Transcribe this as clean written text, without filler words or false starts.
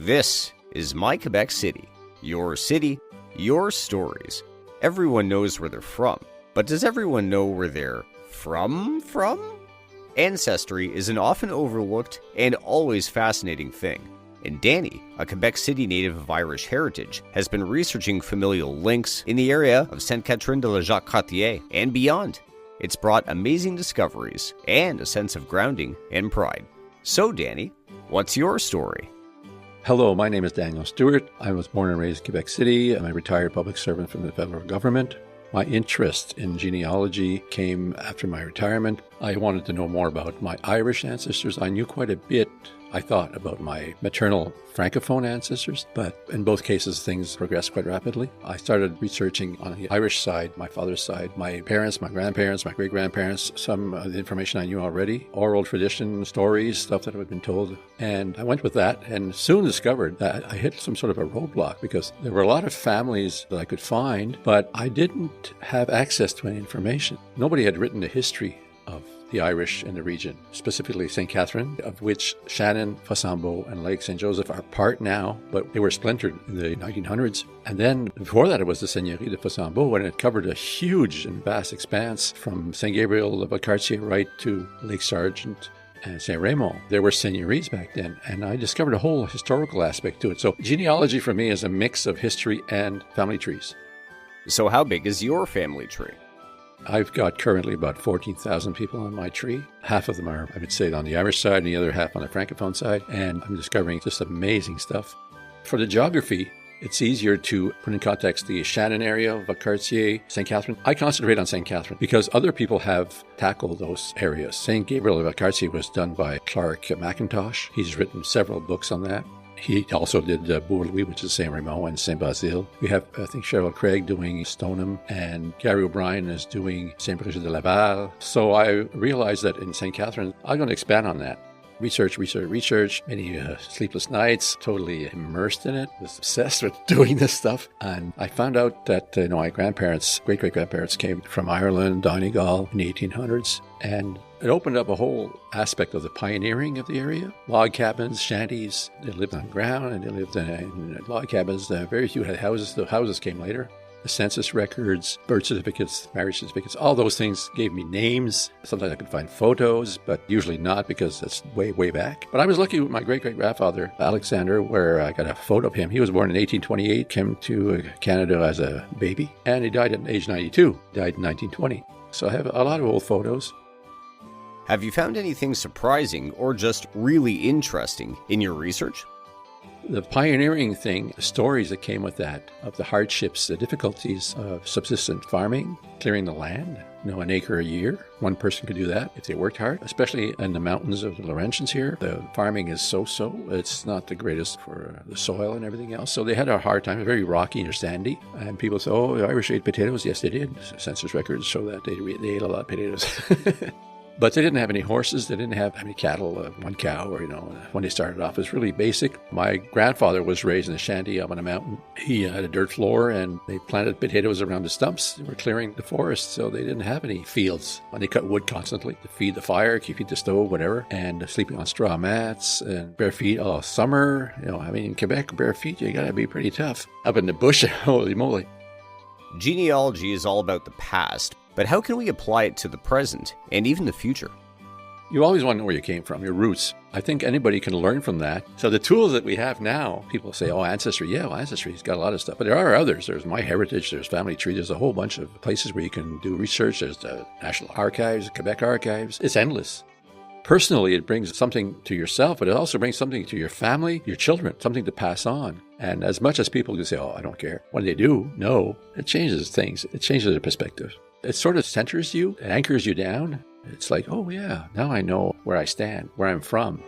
This is My Quebec City, your stories. Everyone knows where they're from, but does everyone know where they're from? Ancestry is an often overlooked and always fascinating thing. And Danny, a Quebec City native of Irish heritage, has been researching familial links in the area of Sainte-Catherine-de-la-Jacques-Cartier and beyond. It's brought amazing discoveries and a sense of grounding and pride. So Danny, what's your story? Hello, my name is Daniel Stewart. I was born and raised in Quebec City. I'm a retired public servant from the federal government. My interest in genealogy came after my retirement. I wanted to know more about my Irish ancestors. I knew quite a bit, I thought, about my maternal Francophone ancestors, but in both cases, things progressed quite rapidly. I started researching on the Irish side, my father's side, my parents, my grandparents, my great-grandparents, some of the information I knew already, oral tradition, stories, stuff that had been told. And I went with that and soon discovered that I hit some sort of a roadblock because there were a lot of families that I could find, but I didn't have access to any information. Nobody had written a history of the Irish in the region, specifically St. Catherine, of which Shannon, Fossambeau, and Lake St. Joseph are part now, but they were splintered in the 1900s. And then before that, it was the Seigneurie de Fossambeau, and it covered a huge and vast expanse from St. Gabriel of Cartier right to Lake Sargent and St. Raymond. There were seigneuries back then, and I discovered a whole historical aspect to it. So genealogy for me is a mix of history and family trees. So how big is your family tree? I've got currently about 14,000 people on my tree. Half of them are, I would say, on the Irish side and the other half on the Francophone side. And I'm discovering just amazing stuff. For the geography, it's easier to put in context the Shannon area of Cartier, St. Catherine. I concentrate on St. Catherine because other people have tackled those areas. St. Gabriel of Cartier was done by Clark McIntosh. He's written several books on that. He also did Bourg-Louis, which is St. Raymond, and St. Basile. We have, I think, Cheryl Craig doing Stoneham, and Gary O'Brien is doing St. Brigitte de Laval. So I realized that in St. Catherine, I'm going to expand on that. Research, many sleepless nights, totally immersed in it, was obsessed with doing this stuff. And I found out that my grandparents, great-great-grandparents came from Ireland, Donegal in the 1800s. And it opened up a whole aspect of the pioneering of the area. Log cabins, shanties, they lived on ground and they lived in log cabins. Very few had houses. The houses came later. The census records, birth certificates, marriage certificates, all those things gave me names. Sometimes I could find photos, but usually not because that's way, way back. But I was lucky with my great-great-grandfather, Alexander, where I got a photo of him. He was born in 1828, came to Canada as a baby, and he died at age 92, died in 1920. So I have a lot of old photos. Have you found anything surprising or just really interesting in your research? The pioneering thing, the stories that came with that, of the hardships, the difficulties of subsistence farming, clearing the land, an acre a year. One person could do that if they worked hard, especially in the mountains of the Laurentians here. The farming is so-so. It's not the greatest for the soil and everything else. So they had a hard time, very rocky or sandy. And people say, oh, the Irish ate potatoes. Yes, they did. Census records show that they ate a lot of potatoes. But they didn't have any horses. They didn't have any cattle, one cow, or, when they started off. It was really basic. My grandfather was raised in a shanty up on a mountain. He had a dirt floor, and they planted potatoes around the stumps. They were clearing the forest, so they didn't have any fields. And they cut wood constantly to feed the fire, keep the stove, whatever, and sleeping on straw mats and bare feet all summer. In Quebec, bare feet, you got to be pretty tough. Up in the bush, holy moly. Genealogy is all about the past, but how can we apply it to the present and even the future? You always want to know where you came from, your roots. I think anybody can learn from that. So the tools that we have now, people say, oh, Ancestry. Yeah, well, Ancestry's got a lot of stuff. But there are others. There's MyHeritage, there's Family Tree. There's a whole bunch of places where you can do research. There's the National Archives, Quebec Archives. It's endless. Personally, it brings something to yourself, but it also brings something to your family, your children, something to pass on. And as much as people can say, oh, I don't care, when they do, no, it changes things. It changes their perspective. It sort of centers you, it anchors you down. It's like, oh yeah, now I know where I stand, where I'm from.